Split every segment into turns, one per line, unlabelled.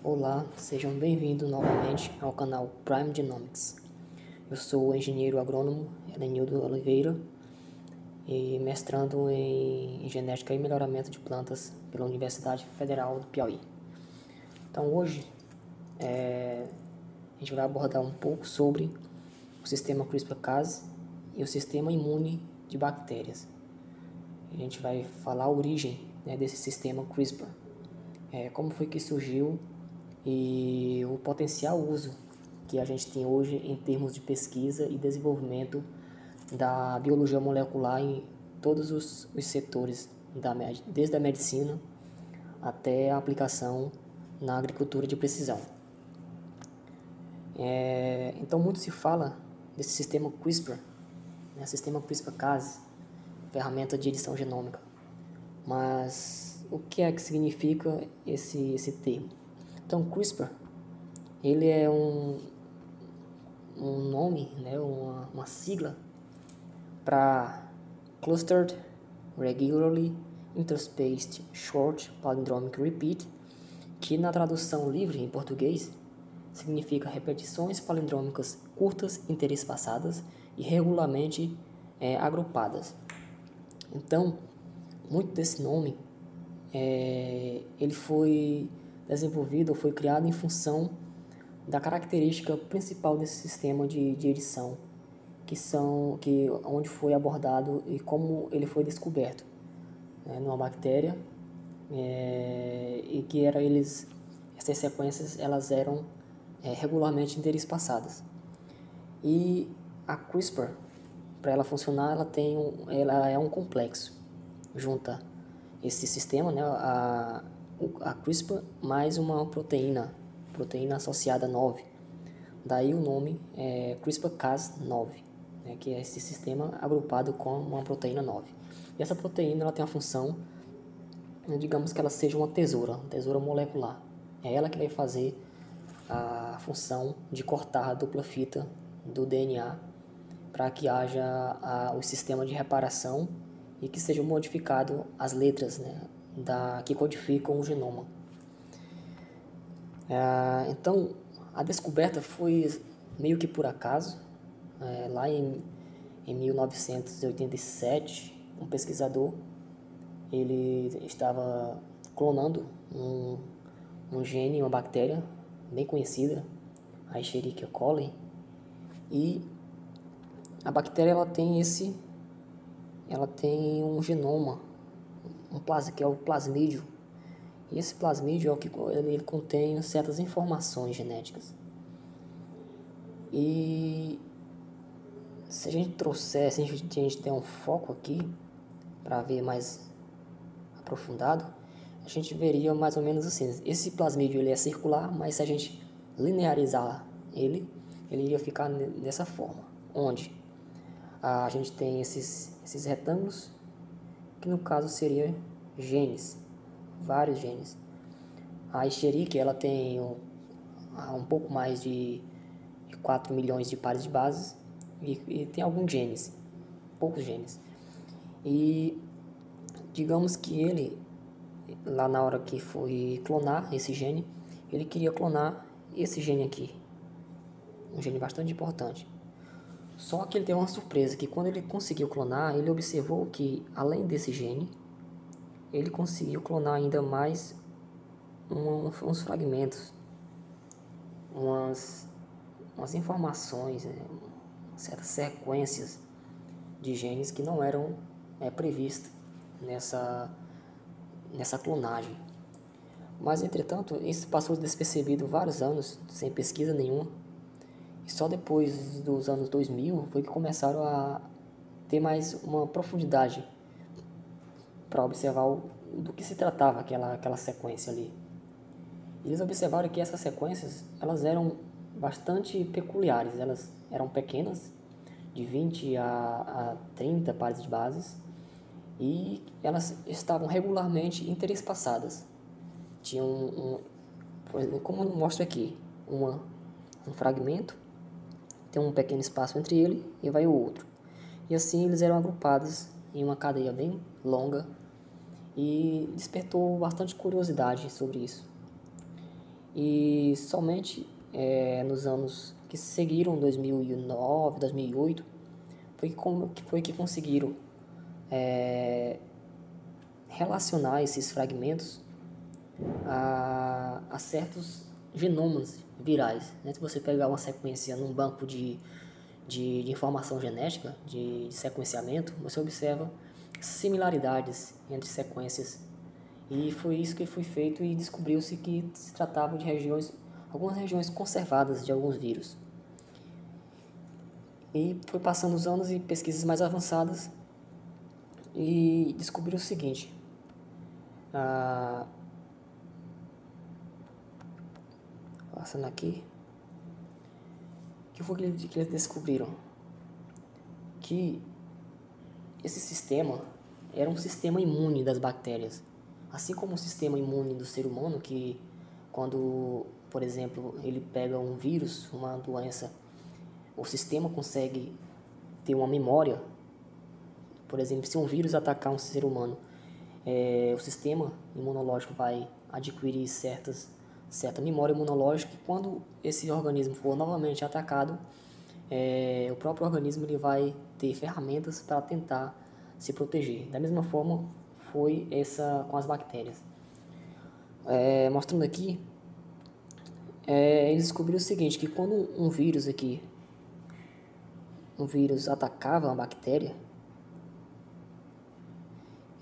Olá, sejam bem-vindos novamente ao canal Prime Genomics. Eu sou o engenheiro agrônomo Elenildo Oliveira e mestrando em genética e melhoramento de plantas pela Universidade Federal do Piauí. Então hoje a gente vai abordar um pouco sobre o sistema CRISPR-Cas e o sistema imune de bactérias. A gente vai falar a origem desse sistema CRISPR, como foi que surgiu e o potencial uso que a gente tem hoje em termos de pesquisa e desenvolvimento da biologia molecular em todos os setores, desde a medicina até a aplicação na agricultura de precisão. Então muito se fala desse sistema CRISPR, sistema CRISPR-Cas, ferramenta de edição genômica. Mas o que é que significa esse termo? Então, CRISPR, ele é um nome, uma sigla para Clustered Regularly Interspaced Short Palindromic Repeat, que na tradução livre em português significa repetições palindrômicas curtas, interespaçadas e regularmente agrupadas. Então, muito desse nome ele foi desenvolvido ou foi criado em função da característica principal desse sistema de edição, onde foi abordado e como ele foi descoberto numa bactéria, e que essas sequências elas eram regularmente interespaçadas. E a CRISPR, para ela funcionar, ela é um complexo, junta esse sistema, a CRISPR mais uma proteína associada 9. Daí o nome é CRISPR-Cas9, que é esse sistema agrupado com uma proteína 9. E essa proteína ela tem a função, digamos que ela seja uma tesoura molecular. É ela que vai fazer a função de cortar a dupla fita do DNA para que haja o sistema de reparação e que sejam modificadas as letras que codificam o genoma. Então, a descoberta foi meio que por acaso. Lá em 1987, um pesquisador ele estava clonando um gene, uma bactéria bem conhecida, a Escherichia coli, e a bactéria ela tem um genoma, que é o plasmídio. E esse plasmídio ele contém certas informações genéticas. E se a gente der um foco aqui para ver mais aprofundado, a gente veria mais ou menos assim. Esse plasmídio ele é circular, mas se a gente linearizar ele iria ficar dessa forma, onde a gente tem esses retângulos, que no caso seria genes, vários genes. A Escherichia ela tem um pouco mais de 4 milhões de pares de bases e tem alguns genes, poucos genes. E digamos que ele, lá na hora que foi clonar esse gene, ele queria clonar esse gene aqui, um gene bastante importante. Só que ele teve uma surpresa, que quando ele conseguiu clonar, ele observou que além desse gene, ele conseguiu clonar ainda mais uns fragmentos, umas informações, certas sequências de genes que não eram previstas nessa clonagem. Mas, entretanto, isso passou despercebido vários anos, sem pesquisa nenhuma. E só depois dos anos 2000 foi que começaram a ter mais uma profundidade para observar do que se tratava aquela sequência ali. Eles observaram que essas sequências elas eram bastante peculiares, elas eram pequenas, de 20 a 30 pares de bases, e elas estavam regularmente interespaçadas. Tinha como mostra aqui, um fragmento, tem um pequeno espaço entre ele e vai o outro. E assim eles eram agrupados em uma cadeia bem longa e despertou bastante curiosidade sobre isso. E somente nos anos que seguiram, 2009, 2008, foi que conseguiram relacionar esses fragmentos a certos genomas virais, né? Se você pegar uma sequência num banco de informação genética, de sequenciamento, você observa similaridades entre sequências. E foi isso que foi feito e descobriu-se que se tratava de algumas regiões conservadas de alguns vírus. E foi passando os anos e pesquisas mais avançadas e descobriu o seguinte: passando aqui, o que foi que eles descobriram? Que esse sistema era um sistema imune das bactérias, assim como o sistema imune do ser humano, que quando, por exemplo, ele pega um vírus, uma doença, o sistema consegue ter uma memória. Por exemplo, se um vírus atacar um ser humano, o sistema imunológico vai adquirir certa memória imunológica, e quando esse organismo for novamente atacado, o próprio organismo ele vai ter ferramentas para tentar se proteger. Da mesma forma foi essa com as bactérias. Mostrando aqui, eles descobriram o seguinte, que quando um vírus atacava uma bactéria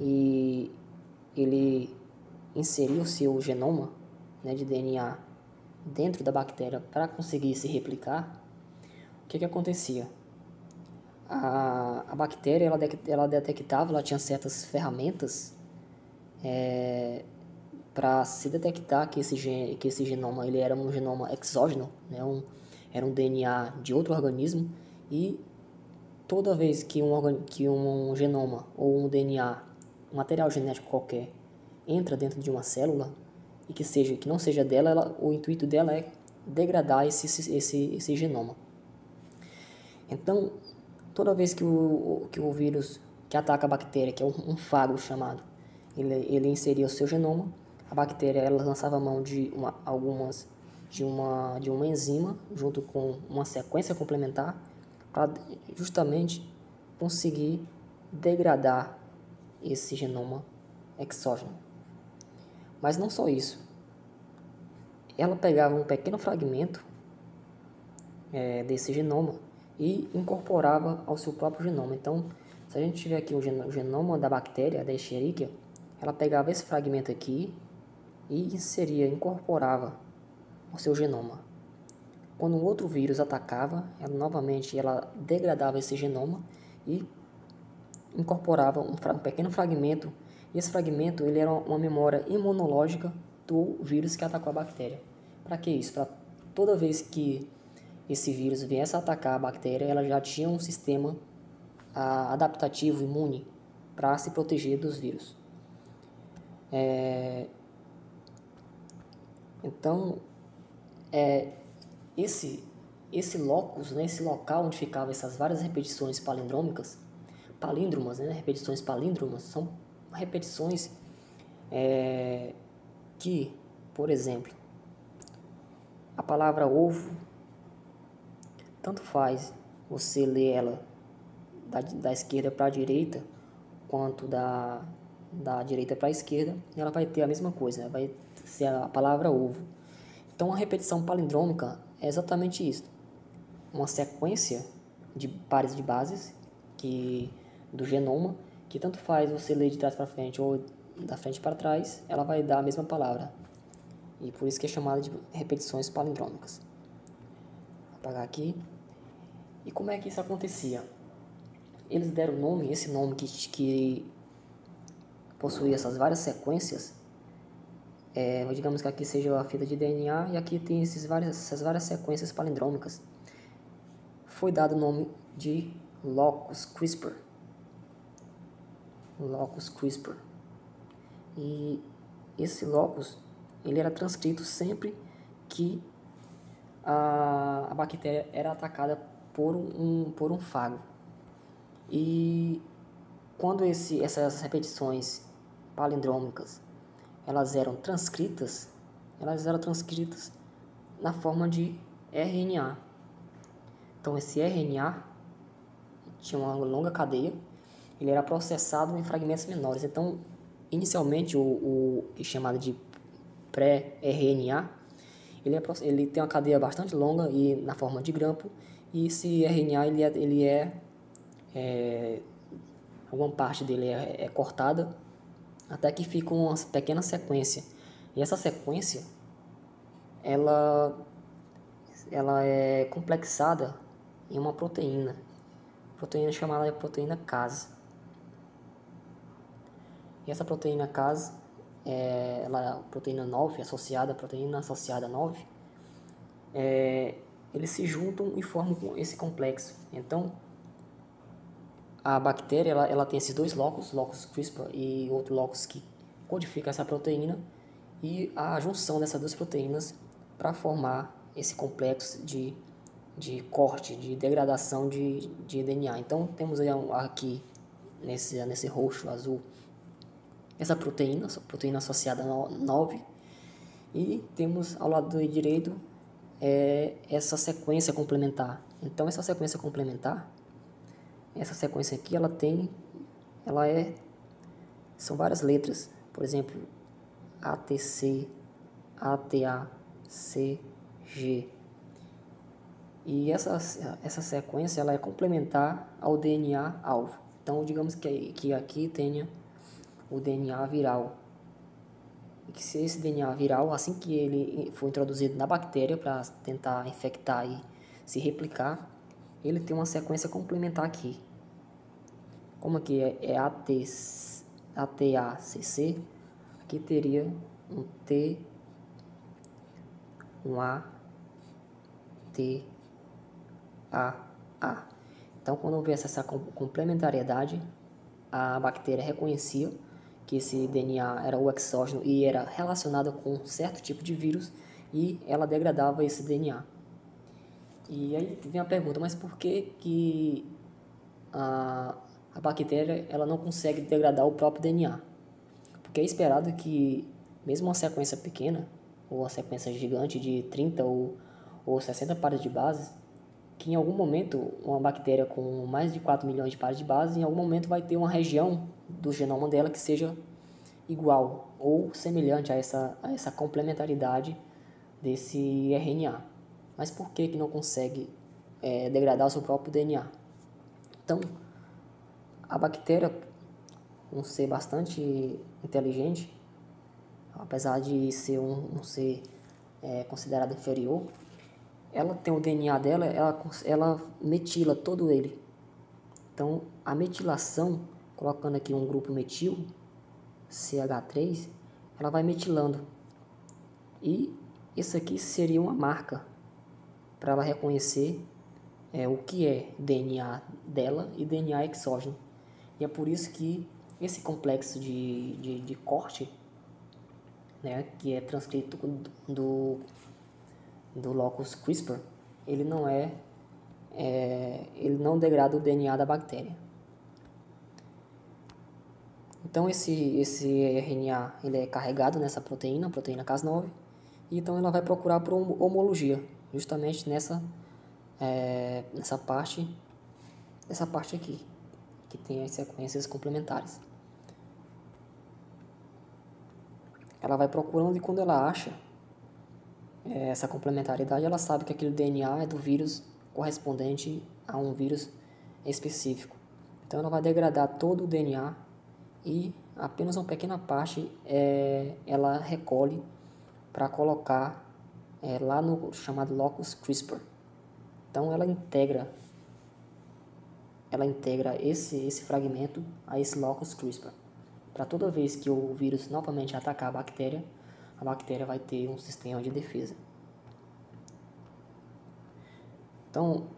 e ele inseria o seu genoma, né, de DNA dentro da bactéria para conseguir se replicar, o que acontecia? A bactéria ela detectava, ela tinha certas ferramentas para se detectar que esse genoma ele era um genoma exógeno, né, era um DNA de outro organismo, e toda vez que um genoma ou um DNA, um material genético qualquer, entra dentro de uma célula e que não seja dela, o intuito dela é degradar esse genoma. Então, toda vez que o vírus que ataca a bactéria, que é um fago chamado, ele inseria o seu genoma, a bactéria ela lançava mão de uma enzima junto com uma sequência complementar para justamente conseguir degradar esse genoma exógeno. Mas não só isso. Ela pegava um pequeno fragmento desse genoma e incorporava ao seu próprio genoma. Então, se a gente tiver aqui o genoma da bactéria, da Escherichia, ela pegava esse fragmento aqui e incorporava ao seu genoma. Quando um outro vírus atacava, ela degradava esse genoma e incorporava um pequeno fragmento. E esse fragmento ele era uma memória imunológica do vírus que atacou a bactéria. Para que isso? Para toda vez que esse vírus viesse a atacar a bactéria, ela já tinha um sistema adaptativo, imune, para se proteger dos vírus. Então, esse locus, né, esse local onde ficavam essas várias repetições palíndromas, né, repetições palíndromas, são repetições que, por exemplo, a palavra ovo, tanto faz você ler ela da esquerda para a direita, quanto da direita para a esquerda, ela vai ter a mesma coisa, né? Vai ser a palavra ovo. Então, a repetição palindrômica é exatamente isso. Uma sequência de pares de bases do genoma, que tanto faz você ler de trás para frente ou da frente para trás, ela vai dar a mesma palavra. E por isso que é chamada de repetições palindrômicas. Vou apagar aqui. E como é que isso acontecia? Eles deram esse nome que possui essas várias sequências. Digamos que aqui seja a fita de DNA e aqui tem essas várias sequências palindrômicas. Foi dado o nome de locus CRISPR. Locus CRISPR. E esse locus ele era transcrito sempre que a bactéria era atacada por um fago. E quando essas repetições palindrômicas elas eram transcritas, elas eram transcritas na forma de RNA. Então esse RNA tinha uma longa cadeia, ele era processado em fragmentos menores. Então, inicialmente, o chamado de pré-RNA, ele tem uma cadeia bastante longa e na forma de grampo, e esse RNA alguma parte dele é cortada até que fica uma pequena sequência. E essa sequência ela é complexada em uma proteína chamada de proteína Cas. E essa proteína Cas, ela é a proteína 9, a proteína associada 9, eles se juntam e formam esse complexo. Então, a bactéria ela tem esses dois locus CRISPR e outro locus que codifica essa proteína, e a junção dessas duas proteínas para formar esse complexo de corte, de degradação de DNA. Então, temos aqui nesse roxo, azul, essa proteína associada 9, e temos ao lado direito essa sequência complementar. Então, essa sequência complementar, essa sequência aqui, são várias letras, por exemplo, ATC, ATA, CG. E essa sequência ela é complementar ao DNA alvo. Então, digamos que aqui tenha o DNA viral. E que se esse DNA viral, assim que ele for introduzido na bactéria para tentar infectar e se replicar, ele tem uma sequência complementar aqui. Como aqui é ATACC, aqui teria um T, um A, T, A. Então, quando houvesse essa complementariedade, a bactéria reconhecia que esse DNA era o exógeno e era relacionado com um certo tipo de vírus, e ela degradava esse DNA. E aí vem a pergunta, mas por que a bactéria ela não consegue degradar o próprio DNA? Porque é esperado que, mesmo uma sequência pequena, ou uma sequência gigante de 30 ou 60 pares de bases, que em algum momento, uma bactéria com mais de 4 milhões de pares de bases, em algum momento vai ter uma região do genoma dela que seja igual ou semelhante a essa complementaridade desse RNA. Mas por que não consegue degradar o seu próprio DNA? Então, a bactéria, um ser bastante inteligente, apesar de ser um ser considerado inferior, ela tem o DNA dela, ela metila todo ele. Então, a metilação, colocando aqui um grupo metil, CH3, ela vai metilando. E isso aqui seria uma marca para ela reconhecer o que é DNA dela e DNA exógeno. E é por isso que esse complexo de corte, né, que é transcrito do locus CRISPR, ele não degrada o DNA da bactéria. Então esse RNA ele é carregado nessa proteína, a proteína Cas9, e então ela vai procurar por homologia, justamente nessa parte aqui, que tem as sequências complementares. Ela vai procurando, e quando ela acha essa complementaridade, ela sabe que aquele DNA é do vírus correspondente a um vírus específico. Então ela vai degradar todo o DNA, e apenas uma pequena parte ela recolhe para colocar lá no chamado locus CRISPR. Então ela integra esse fragmento a esse locus CRISPR. Para toda vez que o vírus novamente atacar a bactéria vai ter um sistema de defesa. Então,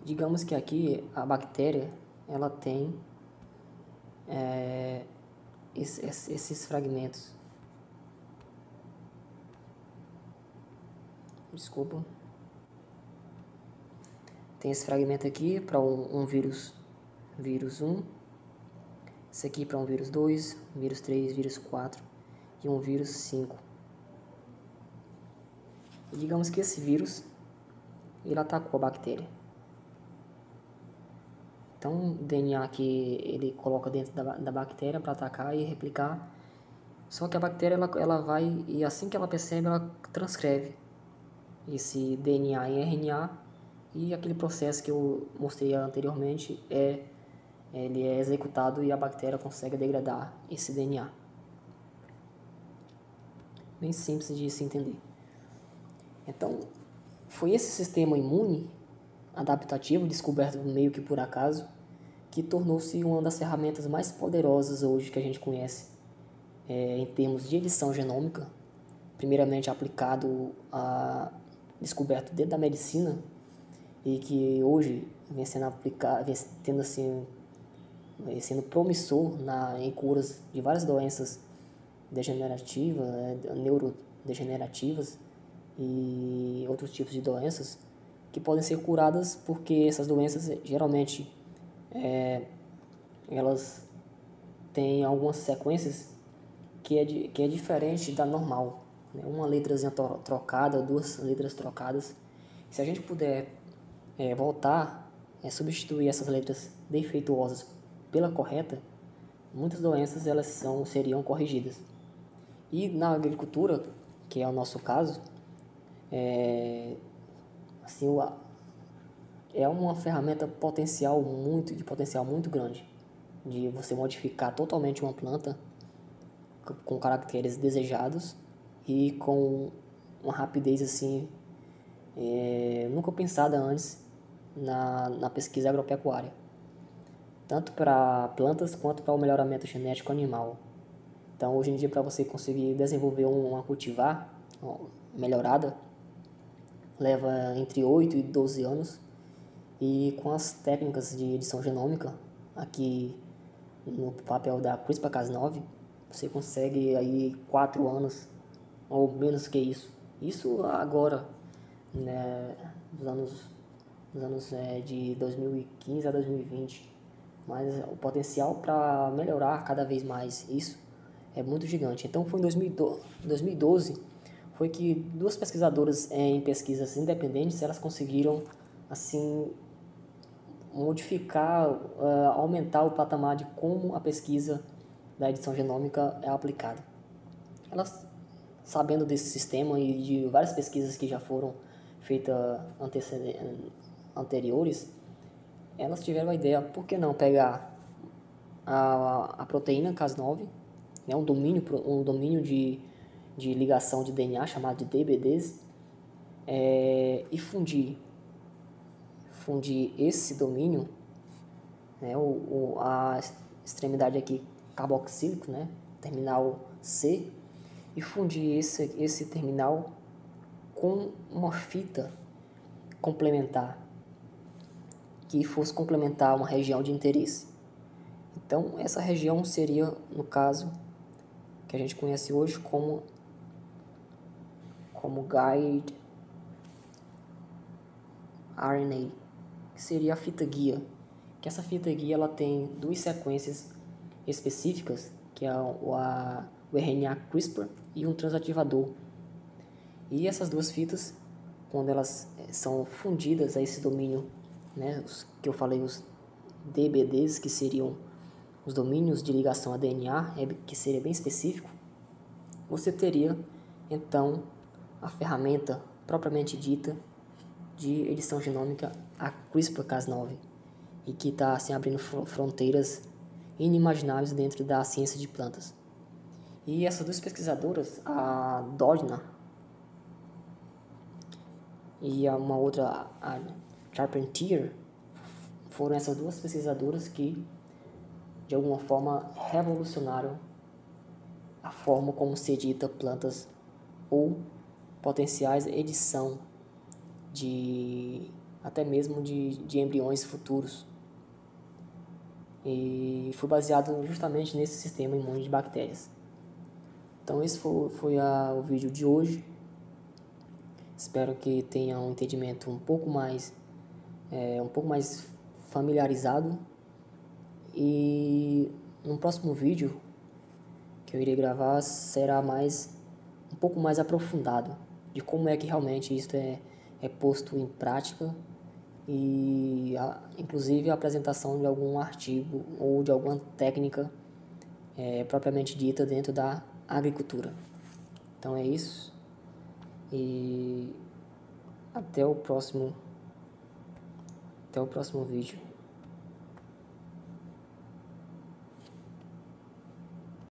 digamos que aqui a bactéria ela tem esses fragmentos. Desculpa. Tem esse fragmento aqui para um vírus 1, esse aqui para um vírus 2, vírus 3, vírus 4 e um vírus 5. E digamos que esse vírus, ele atacou a bactéria. Então, o DNA que ele coloca dentro da bactéria para atacar e replicar. Só que a bactéria, ela vai, e assim que ela percebe, ela transcreve esse DNA em RNA, e aquele processo que eu mostrei anteriormente, ele é executado e a bactéria consegue degradar esse DNA. Bem simples de se entender. Então, foi esse sistema imune adaptativo, descoberto meio que por acaso, que tornou-se uma das ferramentas mais poderosas hoje que a gente conhece em termos de edição genômica, primeiramente aplicado descoberto dentro da medicina, e que hoje vem sendo aplicado, vem tendo assim, sendo promissor em curas de várias doenças degenerativas, neurodegenerativas e outros tipos de doenças que podem ser curadas, porque essas doenças geralmente elas têm algumas sequências que é diferente da normal, né? Uma letrazinha trocada, duas letras trocadas. Se a gente puder voltar, substituir essas letras defeituosas pela correta, muitas doenças seriam corrigidas. E na agricultura, que é o nosso caso, assim, é uma ferramenta de potencial muito grande, de você modificar totalmente uma planta com caracteres desejados e com uma rapidez assim nunca pensada antes na pesquisa agropecuária, tanto para plantas quanto para o melhoramento genético animal. Então, hoje em dia, para você conseguir desenvolver uma cultivar melhorada, leva entre 8 e 12 anos, e com as técnicas de edição genômica, aqui no papel da CRISPR-Cas9, você consegue aí 4 anos, ou menos que isso. Isso agora, né, dos anos de 2015 a 2020. Mas o potencial para melhorar cada vez mais isso é muito gigante. Então foi em 2012 foi que duas pesquisadoras em pesquisas independentes, elas conseguiram assim modificar, aumentar o patamar de como a pesquisa da edição genômica é aplicada. Elas, sabendo desse sistema e de várias pesquisas que já foram feitas anteriores, elas tiveram a ideia, por que não pegar a proteína Cas9, né, um domínio de ligação de DNA chamado de DBDs, e fundir esse domínio, né, a extremidade aqui carboxílico, né, terminal C, e fundir esse terminal com uma fita complementar que fosse complementar uma região de interesse. Então, essa região seria, no caso, que a gente conhece hoje como guide RNA, que seria a fita guia. Que essa fita guia ela tem duas sequências específicas, que é o RNA CRISPR e um transativador. E essas duas fitas, quando elas são fundidas a esse domínio, né, que eu falei, os DBDs, que seriam os domínios de ligação a DNA, que seria bem específico, você teria então a ferramenta propriamente dita de edição genômica, a CRISPR-Cas9, e que está assim, abrindo fronteiras inimagináveis dentro da ciência de plantas. E essas duas pesquisadoras, a Dodna e uma outra, a Charpentier, foram essas duas pesquisadoras que de alguma forma revolucionaram a forma como se edita plantas ou potenciais edição até mesmo de embriões futuros. E foi baseado justamente nesse sistema imune de bactérias. Então esse foi o vídeo de hoje. Espero que tenha um entendimento um pouco mais familiarizado. E no próximo vídeo que eu irei gravar será um pouco mais aprofundado de como é que realmente isso é posto em prática e inclusive a apresentação de algum artigo ou de alguma técnica propriamente dita dentro da agricultura. Então é isso e até o próximo vídeo.